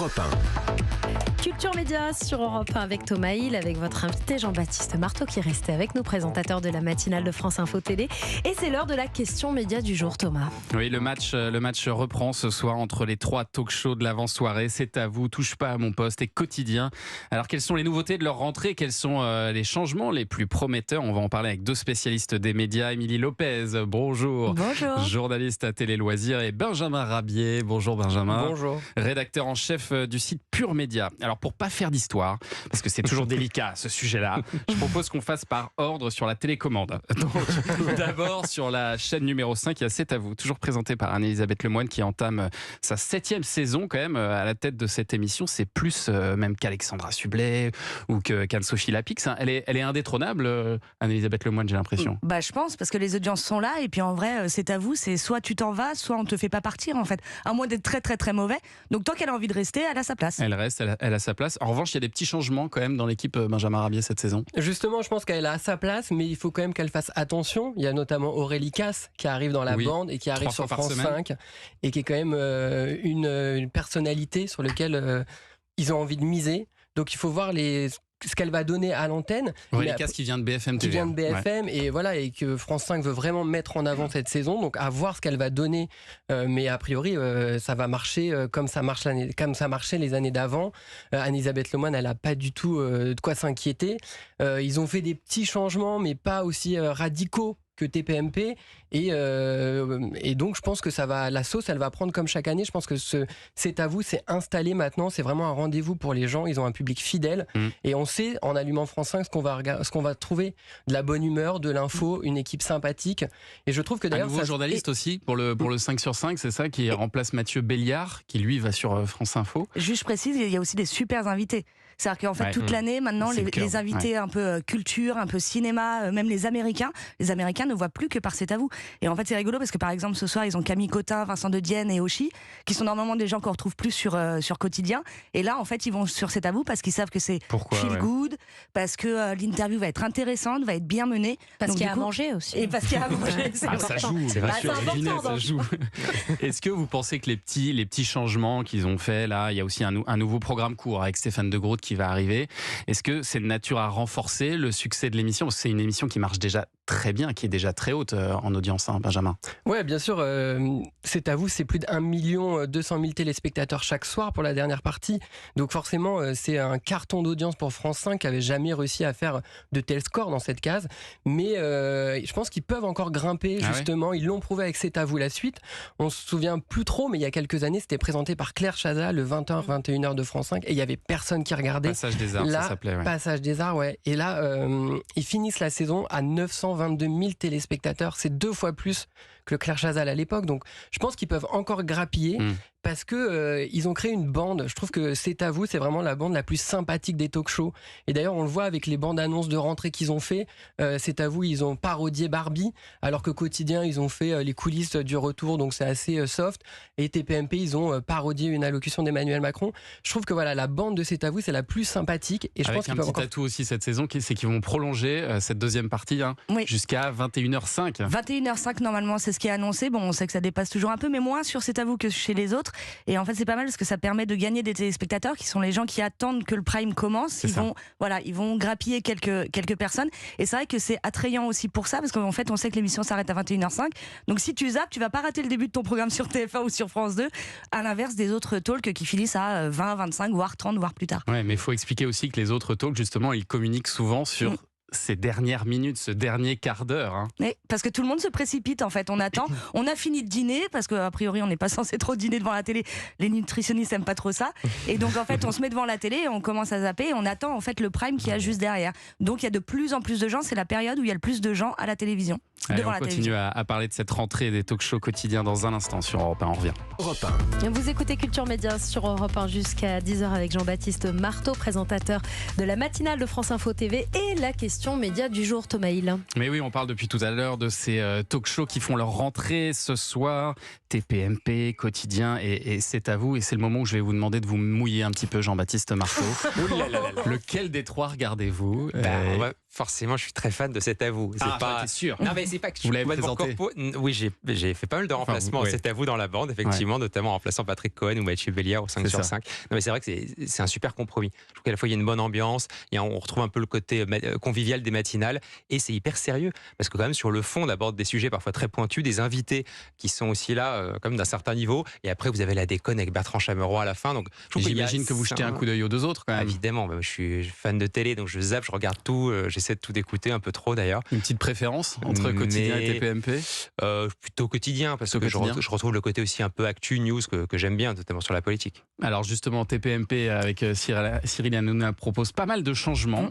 Europe 1. Culture Média sur Europe 1 avec Thomas Hill, avec votre invité Jean-Baptiste Marteau qui est resté avec nous, présentateur de la matinale de France Info Télé. Et c'est l'heure de la question média du jour, Thomas. Oui, le match reprend ce soir entre les trois talk-shows de l'avant-soirée. C'est à vous, touche pas à mon poste et quotidien. Alors, quelles sont les nouveautés de leur rentrée? Quels sont les changements les plus prometteurs? On va en parler avec deux spécialistes des médias. Émilie Lopez, bonjour. Bonjour. Journaliste à Télé Loisirs, et Benjamin Rabier. Bonjour Benjamin. Bonjour. Rédacteur en chef du site Pure Média. Alors, pour pas faire d'histoire, parce que c'est toujours délicat ce sujet-là, je propose qu'on fasse par ordre sur la télécommande. Donc, d'abord sur la chaîne numéro 5, il y a C'est à vous, toujours présenté par Anne-Elisabeth Lemoine qui entame sa 7e saison quand même à la tête de cette émission. C'est plus même qu'Alexandra Sublet ou qu'Anne-Sophie Lapix. Elle est indétrônable, Anne-Elisabeth Lemoine, j'ai l'impression. Je pense, parce que les audiences sont là, et puis en vrai, C'est à vous, c'est soit tu t'en vas, soit on te fait pas partir en fait, à moins d'être très très très mauvais. Donc tant qu'elle a envie de rester, elle a sa place. Elle reste, elle a sa place. En revanche, il y a des petits changements quand même dans l'équipe Benjamin Rabier cette saison. Justement, je pense qu'elle a sa place, mais il faut quand même qu'elle fasse attention. Il y a notamment Aurélie Casse qui arrive dans la bande et qui arrive sur France 5 et qui est quand même une personnalité sur laquelle ils ont envie de miser. Donc il faut voir ce qu'elle va donner à l'antenne. Aurélie Casse qui vient de BFM TV. Qui vient de BFM, ouais. Et voilà, et que France 5 veut vraiment mettre en avant cette saison. Donc à voir ce qu'elle va donner. Mais a priori, ça va marcher comme ça marchait les années d'avant. Anne-Elisabeth Lemoine, elle n'a pas du tout de quoi s'inquiéter. Ils ont fait des petits changements, mais pas aussi radicaux que TPMP, et donc je pense que la sauce elle va prendre comme chaque année. Je pense que C'est à vous, c'est installé maintenant, c'est vraiment un rendez-vous pour les gens, ils ont un public fidèle, et on sait en allumant France 5 ce qu'on va trouver, de la bonne humeur, de l'info, une équipe sympathique, et je trouve que d'ailleurs... Un nouveau journaliste aussi pour le 5 sur 5, c'est ça, qui remplace Mathieu Béliard, qui lui va sur France Info. Juste je précise, il y a aussi des super invités. C'est-à-dire qu'en fait, toute l'année, maintenant, les invités un peu culture, un peu cinéma, même les Américains ne voient plus que par C'est à vous. Et en fait, c'est rigolo parce que par exemple, ce soir, ils ont Camille Cotin, Vincent De Dienne et Ochi, qui sont normalement des gens qu'on retrouve plus sur Quotidien. Et là, en fait, ils vont sur C'est à vous parce qu'ils savent que c'est feel good, parce que l'interview va être intéressante, va être bien menée. Parce qu'il y a à manger aussi. Et parce qu'il y a à manger. Ça joue, c'est vrai. Ça joue. Est-ce que vous pensez que les petits changements qu'ils ont fait, là, il y a aussi un nouveau programme court avec Stéphane De Groot qui va arriver. Est-ce que c'est de nature à renforcer le succès de l'émission? C'est une émission qui marche déjà très bien, qui est déjà très haute en audience, hein, Benjamin. Ouais, bien sûr. C'est à vous, c'est plus d'1 200 000 téléspectateurs chaque soir pour la dernière partie. Donc forcément, c'est un carton d'audience pour France 5 qui avait jamais réussi à faire de tels scores dans cette case. Mais je pense qu'ils peuvent encore grimper, justement. Ouais. Ils l'ont prouvé avec C'est à vous la suite. On se souvient plus trop, mais il y a quelques années, c'était présenté par Claire Chazal le 20h, 21h de France 5, et il y avait personne qui regardait. Passage des Arts, ça s'appelait. Ouais. Passage des Arts, ouais. Et là, ils finissent la saison à 922 000 téléspectateurs. C'est 2 fois plus que Claire Chazal à l'époque. Donc, je pense qu'ils peuvent encore grappiller. Parce que ils ont créé une bande. Je trouve que C'est à vous, c'est vraiment la bande la plus sympathique des talk-shows. Et d'ailleurs, on le voit avec les bandes annonces de rentrée qu'ils ont fait. C'est à vous, ils ont parodié Barbie, alors que Quotidien, ils ont fait les coulisses du retour, donc c'est assez soft. Et TPMP, ils ont parodié une allocution d'Emmanuel Macron. Je trouve que voilà, la bande de C'est à vous, c'est la plus sympathique. Et je avec pense qu'ils un petit atout aussi cette saison, c'est qu'ils vont prolonger cette deuxième partie jusqu'à 21h05. 21h05 normalement, c'est ce qui est annoncé. Bon, on sait que ça dépasse toujours un peu, mais moins sur C'est à vous que chez les autres. Et en fait, c'est pas mal parce que ça permet de gagner des téléspectateurs qui sont les gens qui attendent que le prime commence. Ils vont grappiller quelques personnes. Et c'est vrai que c'est attrayant aussi pour ça, parce qu'en fait, on sait que l'émission s'arrête à 21h05. Donc si tu zappes, tu vas pas rater le début de ton programme sur TF1 ou sur France 2, à l'inverse des autres talks qui finissent à 20, 25, voire 30, voire plus tard. Ouais, mais il faut expliquer aussi que les autres talks, justement, ils communiquent souvent sur ces dernières minutes, ce dernier quart d'heure. Hein. Oui, parce que tout le monde se précipite en fait, on attend, on a fini de dîner, parce qu'a priori on n'est pas censé trop dîner devant la télé, les nutritionnistes n'aiment pas trop ça, et donc en fait on se met devant la télé, on commence à zapper, et on attend en fait le prime qui a juste derrière. Donc il y a de plus en plus de gens, c'est la période où il y a le plus de gens à la télévision. Allez, on continue à parler de cette rentrée des talk-shows quotidiens dans un instant sur Europe 1, on revient. Europe 1. Vous écoutez Culture Média sur Europe 1 jusqu'à 10h avec Jean-Baptiste Marteau, présentateur de la matinale de France Info TV, et la question média du jour, Thomas Hill. Mais oui, on parle depuis tout à l'heure de ces talk-shows qui font leur rentrée ce soir, TPMP, Quotidien et C'est à vous, et c'est le moment où je vais vous demander de vous mouiller un petit peu, Jean-Baptiste Marteau. Lequel des trois regardez-vous? Forcément, je suis très fan de C'est à vous. T'es sûr? Non, mais c'est pas que je Vous suis l'avez complètement présenté. Oui, j'ai fait pas mal de remplacements. oui. C'était à vous dans la bande, effectivement, notamment en remplaçant Patrick Cohen ou Mathieu Béliard au 5 C'est sur ça. 5. Non, mais c'est vrai que c'est un super compromis. Je trouve qu'à la fois, il y a une bonne ambiance, on retrouve un peu le côté convivial des matinales, et c'est hyper sérieux, parce que quand même, sur le fond, on aborde des sujets parfois très pointus, des invités qui sont aussi là, comme d'un certain niveau, et après, vous avez la déconne avec Bertrand Chameroy à la fin. Donc, je trouve qu'il y a- J'imagine que vous jetez un coup d'œil aux deux autres quand même. Évidemment, je suis fan de télé, donc je zappe, je regarde tout, j'essaie de tout écouter, un peu trop d'ailleurs. Une petite préférence entre Quotidien et TPMP? Plutôt quotidien, parce Plutôt que quotidien. je retrouve le côté aussi un peu actu, news que j'aime bien, notamment sur la politique. Alors justement, TPMP avec Cyril Hanouna propose pas mal de changements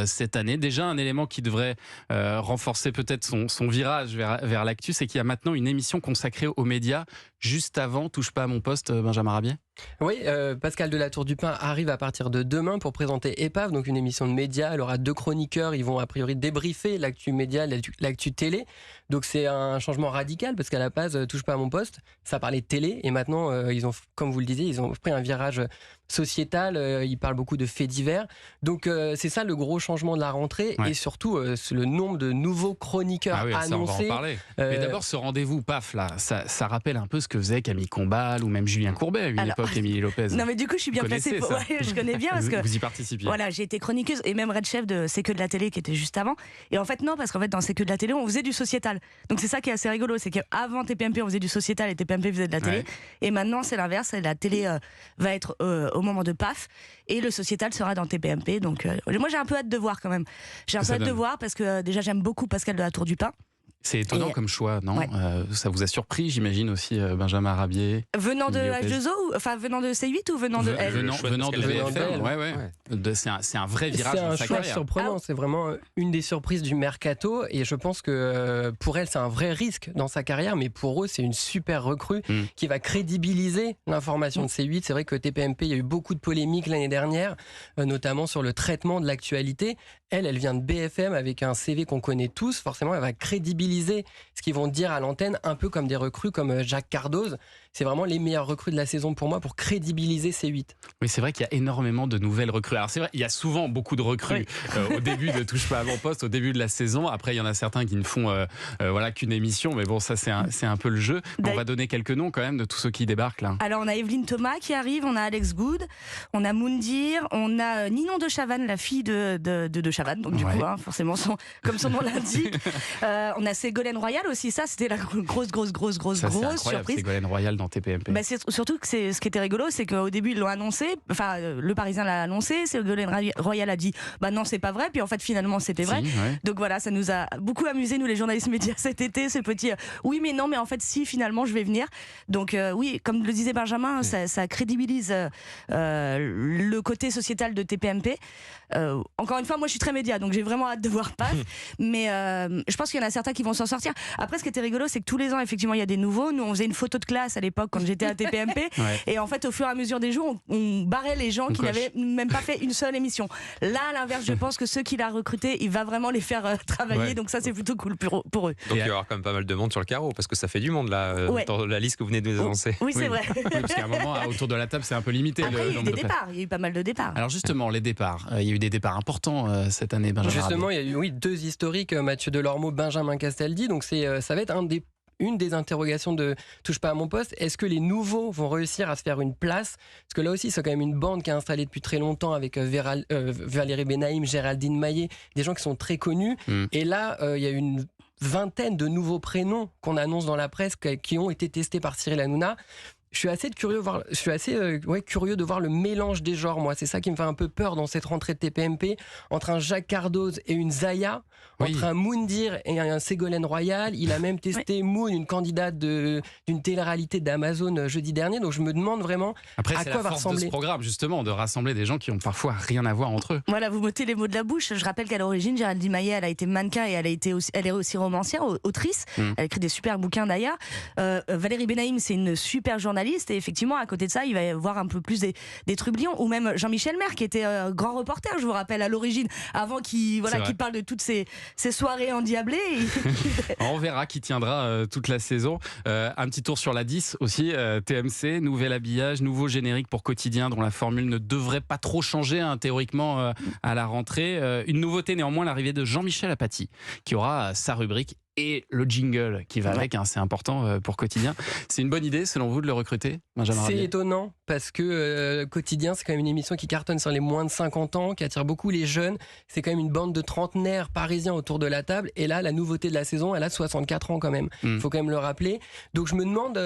cette année. Déjà, un élément qui devrait renforcer peut-être son virage vers l'actu, c'est qu'il y a maintenant une émission consacrée aux médias juste avant Touche pas à mon poste, Benjamin Rabier. Oui, Pascal de la Tour du Pin arrive à partir de demain pour présenter Épave, donc une émission de médias. Elle aura 2 chroniqueurs, ils vont a priori débriefer l'actu média, l'actu télé. Donc c'est un changement radical parce qu'à la base, Touche pas à mon poste, ça parlait de télé et maintenant, ils ont, comme vous le disiez, ils ont pris un virage sociétal, ils parlent beaucoup de faits divers. Donc c'est ça le gros changement de la rentrée et surtout c'est le nombre de nouveaux chroniqueurs Ah oui, ça, on va annoncés. en parler. Mais d'abord, ce rendez-vous, paf, là, ça rappelle un peu ce que faisait Camille Combal ou même Julien Courbet à une époque, Émilie Lopez. Non mais du coup je suis bien Vous placée connaissez ça? je connais bien parce que vous y participiez. voilà, j'ai été chroniqueuse et même red chef de C'est que de la télé qui était juste avant. Et en fait non, parce qu'en fait dans C'est que de la télé on faisait du sociétal. Donc c'est ça qui est assez rigolo, c'est qu'avant TPMP on faisait du sociétal et TPMP faisait de la télé. Ouais. Et maintenant c'est l'inverse, la télé va être au moment de PAF et le sociétal sera dans TPMP. Donc moi j'ai un peu hâte de voir quand même. J'ai un peu hâte de voir parce que déjà j'aime beaucoup Pascal de la Tour du Pin. C'est étonnant comme choix, non? Ouais. Ça vous a surpris, j'imagine aussi, Benjamin Rabier? Venant de Émilie Lopez. H2O, enfin venant de C8 ou venant de L? Venant de Pascal VFM, Lopez. c'est un vrai virage C'est dans un sa choix carrière. surprenant, c'est vraiment une des surprises du mercato et je pense que pour elle c'est un vrai risque dans sa carrière, mais pour eux c'est une super recrue qui va crédibiliser l'information de C8. C'est vrai que TPMP, il y a eu beaucoup de polémiques l'année dernière, notamment sur le traitement de l'actualité. Elle vient de BFM avec un CV qu'on connaît tous, forcément elle va crédibiliser ce qu'ils vont dire à l'antenne, un peu comme des recrues comme Jacques Cardoz. C'est vraiment les meilleures recrues de la saison pour moi pour crédibiliser C8. Oui, c'est vrai qu'il y a énormément de nouvelles recrues. Alors c'est vrai, il y a souvent beaucoup de recrues au début de Touche pas à mon poste, au début de la saison. Après, il y en a certains qui ne font qu'une émission, mais bon, ça c'est un peu le jeu. On va donner quelques noms quand même de tous ceux qui débarquent là. Alors on a Evelyne Thomas qui arrive, on a Alex Good, on a Moundir, on a Ninon de Chavannes, la fille de Chavannes, donc du coup, forcément, comme son nom l'indique. On a Ségolène Royal aussi, ça c'était la grosse Ça, c'est incroyable, surprise. Ségolène Royal dans TPMP. Bah surtout que ce qui était rigolo, c'est qu'au début ils l'ont annoncé, enfin le Parisien l'a annoncé, Ségolène Royal a dit bah non c'est pas vrai, puis en fait finalement c'était vrai. Donc voilà, ça nous a beaucoup amusé nous les journalistes médias cet été, ce petit oui mais non mais en fait si finalement je vais venir. Donc oui, comme le disait Benjamin, ça crédibilise le côté sociétal de TPMP. Encore une fois, moi je suis très média, donc j'ai vraiment hâte de voir PAF, mais je pense qu'il y en a certains qui vont s'en sortir. Après, ce qui était rigolo, c'est que tous les ans, effectivement, il y a des nouveaux. Nous, on faisait une photo de classe à l'époque quand j'étais à TPMP, et en fait, au fur et à mesure des jours, on barrait les gens qui n'avaient même pas fait une seule émission. Là, à l'inverse, je pense que ceux qu'il a recrutés, il va vraiment les faire travailler, donc ça, c'est plutôt cool pour eux. Donc il va y avoir quand même pas mal de monde sur le carreau, parce que ça fait du monde là, dans la liste que vous venez de nous annoncer. Oui, c'est vrai. Oui, parce qu'à un moment, autour de la table, c'est un peu limité. Après, le il y a eu nombre des de départs, il y a eu pas mal de départs. Alors justement, les départs. Il y a eu des départs importants cette année, Benjamin. Justement, Rabier. il y a eu 2 historiques, Mathieu Delormeau, Benjamin Castaldi. Donc ça va être une des interrogations de Touche pas à mon poste. Est-ce que les nouveaux vont réussir à se faire une place? Parce que là aussi, c'est quand même une bande qui est installée depuis très longtemps avec Valérie Benaïm, Géraldine Maillet, des gens qui sont très connus. Et là, il y a une vingtaine de nouveaux prénoms qu'on annonce dans la presse qui ont été testés par Cyril Hanouna. Je suis assez curieux de voir le mélange des genres, moi. C'est ça qui me fait un peu peur dans cette rentrée de TPMP. Entre un Jacques Cardoz et une Zaya, entre un Moundir et un Ségolène Royal. Il a même testé Moon, une candidate d'une télé-réalité d'Amazon jeudi dernier. Donc je me demande vraiment à quoi va la force ressembler. de ce programme, justement, de rassembler des gens qui ont parfois rien à voir entre eux. Voilà, vous m'ôtez les mots de la bouche. Je rappelle qu'à l'origine, Géraldine Maillet, elle a été mannequin et elle est aussi romancière, autrice. Elle a écrit des super bouquins d'ailleurs. Valérie Benaïm, c'est une super journaliste. Et effectivement, à côté de ça, il va y avoir un peu plus des trublions. Ou même Jean-Michel Maire, qui était grand reporter, je vous rappelle, à l'origine, avant qu'il parle de toutes ces soirées endiablées. On verra qui tiendra toute la saison. Un petit tour sur la 10 aussi. TMC, nouvel habillage, nouveau générique pour Quotidien, dont la formule ne devrait pas trop changer, théoriquement, à la rentrée. Une nouveauté néanmoins, l'arrivée de Jean-Michel Apathy, qui aura sa rubrique et le jingle qui va avec, c'est important pour Quotidien. C'est une bonne idée, selon vous, de le recruter, Benjamin C'est Rabier? étonnant parce que Quotidien, c'est quand même une émission qui cartonne sur les moins de 50 ans, qui attire beaucoup les jeunes. C'est quand même une bande de trentenaires parisiens autour de la table. Et là, la nouveauté de la saison, elle a 64 ans quand même. Il faut quand même le rappeler. Donc je me demande,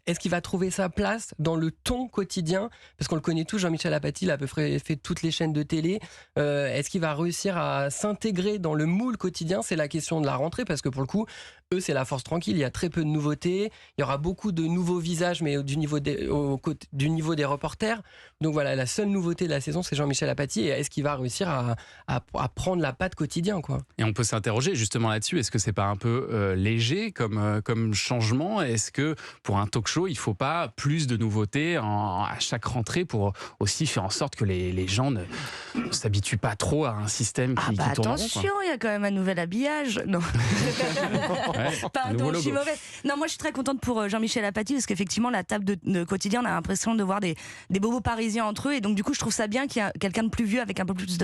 est-ce qu'il va trouver sa place dans le ton quotidien? Parce qu'on le connaît tous, Jean-Michel Apathy, il a à peu près fait toutes les chaînes de télé. Est-ce qu'il va réussir à s'intégrer dans le moule quotidien? C'est la question de la rentrée, parce que pour le coup, eux, c'est la force tranquille. Il y a très peu de nouveautés. Il y aura beaucoup de nouveaux visages, mais du niveau des reporters. Donc voilà, la seule nouveauté de la saison, c'est Jean-Michel Apathy. Et est-ce qu'il va réussir à prendre la patte quotidien, quoi? Et on peut s'interroger justement là-dessus. Est-ce que c'est pas un peu léger comme changement? Est-ce que pour un talk-show, il ne faut pas plus de nouveautés à chaque rentrée pour aussi faire en sorte que les gens ne s'habituent pas trop à un système qui tourne en rond, attention, il y a quand même un nouvel habillage. Non. Pardon, je suis mauvaise. Non, moi je suis très contente pour Jean-Michel Apathy parce qu'effectivement la table de quotidien, on a l'impression de voir des bobos parisiens entre eux, et donc du coup je trouve ça bien qu'il y a quelqu'un de plus vieux avec un peu plus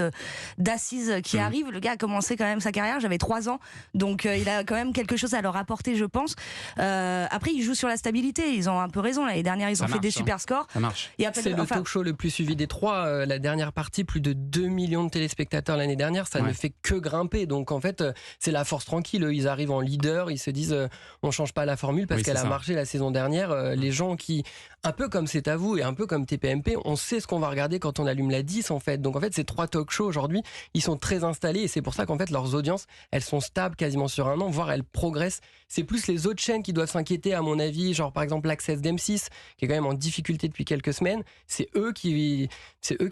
d'assises qui arrive. Le gars a commencé quand même sa carrière, j'avais 3 ans, donc il a quand même quelque chose à leur apporter, je pense. Après il joue sur la stabilité, ils ont un peu raison, l'année dernière ils ont fait des super scores. Ça marche. C'est le talk show le plus suivi des 3, la dernière partie, plus de 2 millions de téléspectateurs l'année dernière, ça ne fait que grimper, donc en fait c'est la force tranquille, ils arrivent en leader, ils se disent on change pas la formule parce qu'elle a marché la saison dernière. Les gens qui, un peu comme C'est à vous et un peu comme TPMP, on sait ce qu'on va regarder quand on allume la 10 en fait. Donc en fait ces 3 talk shows aujourd'hui, ils sont très installés, et c'est pour ça qu'en fait leurs audiences, elles sont stables quasiment sur un an, voire elles progressent. C'est plus les autres chaînes qui doivent s'inquiéter à mon avis, genre par exemple l'Access d'M6 qui est quand même en difficulté depuis quelques semaines. C'est eux qui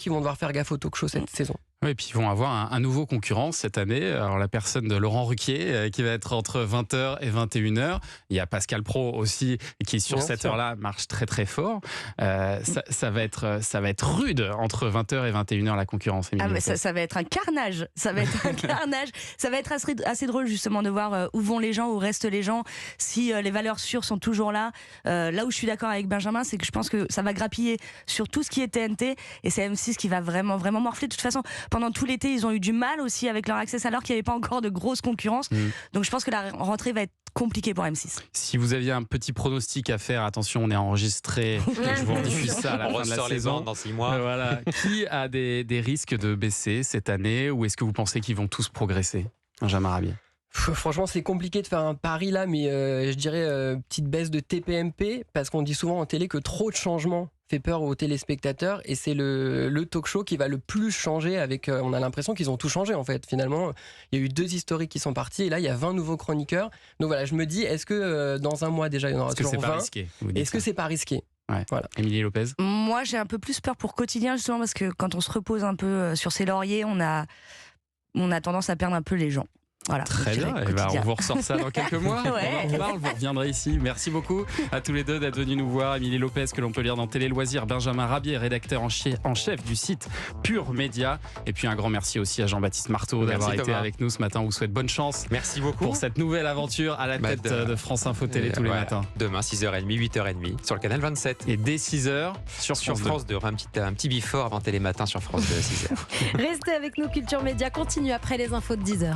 vont devoir faire gaffe au talk show cette saison. Oui, et puis ils vont avoir un nouveau concurrent cette année. Alors la personne de Laurent Ruquier qui va être entre 20h et 21h. Il y a Pascal Praud aussi qui sur cette heure-là marche très très fort. Ça va être rude entre 20h et 21h la concurrence. Mais ça va être un carnage. Ça va être un carnage. Ça va être assez drôle justement de voir où vont les gens, où restent les gens, si les valeurs sûres sont toujours là. Là où je suis d'accord avec Benjamin, c'est que je pense que ça va grappiller sur tout ce qui est TNT, et c'est M6 qui va vraiment vraiment morfler. De toute façon, pendant tout l'été, ils ont eu du mal aussi avec leur accès, alors qu'il n'y avait pas encore de grosse concurrence. Donc je pense que la rentrée va être compliquée pour M6. Si vous aviez un petit pronostic à faire, attention, on est enregistré, je vous diffuse ça à la fin de la saison. Dans 6 mois. Voilà. Qui a des risques de baisser cette année, ou est-ce que vous pensez qu'ils vont tous progresser? Benjamin Rabier. Franchement, c'est compliqué de faire un pari là, mais je dirais petite baisse de TPMP, parce qu'on dit souvent en télé que trop de changements fait peur aux téléspectateurs, et c'est le talk show qui va le plus changer. On a l'impression qu'ils ont tout changé en fait. Finalement, il y a eu 2 historiques qui sont partis, et là il y a 20 nouveaux chroniqueurs. Donc voilà, je me dis, est-ce que dans un mois déjà il y en aura toujours 20? Est-ce que c'est pas risqué? Voilà. Émilie Lopez. Moi j'ai un peu plus peur pour Quotidien, justement parce que quand on se repose un peu sur ses lauriers, on a tendance à perdre un peu les gens. Voilà, très bien, on vous ressort ça dans quelques mois. On en reparle, vous reviendrez ici. Merci beaucoup à tous les deux d'être venus nous voir. Émilie Lopez, que l'on peut lire dans Télé Loisirs, Benjamin Rabier, rédacteur en chef du site Pure Média. Et puis un grand merci aussi à Jean-Baptiste Marteau d'avoir été avec nous ce matin. On vous souhaite bonne chance. Merci beaucoup pour cette nouvelle aventure à la tête de France Info Télé tous les matins. Demain 6h30, 8h30 sur le canal 27. Et dès 6h sur France 2. Un petit before avant Télématin sur France 2 à 6h. Restez avec nous, Culture Média continue après les infos de 10h.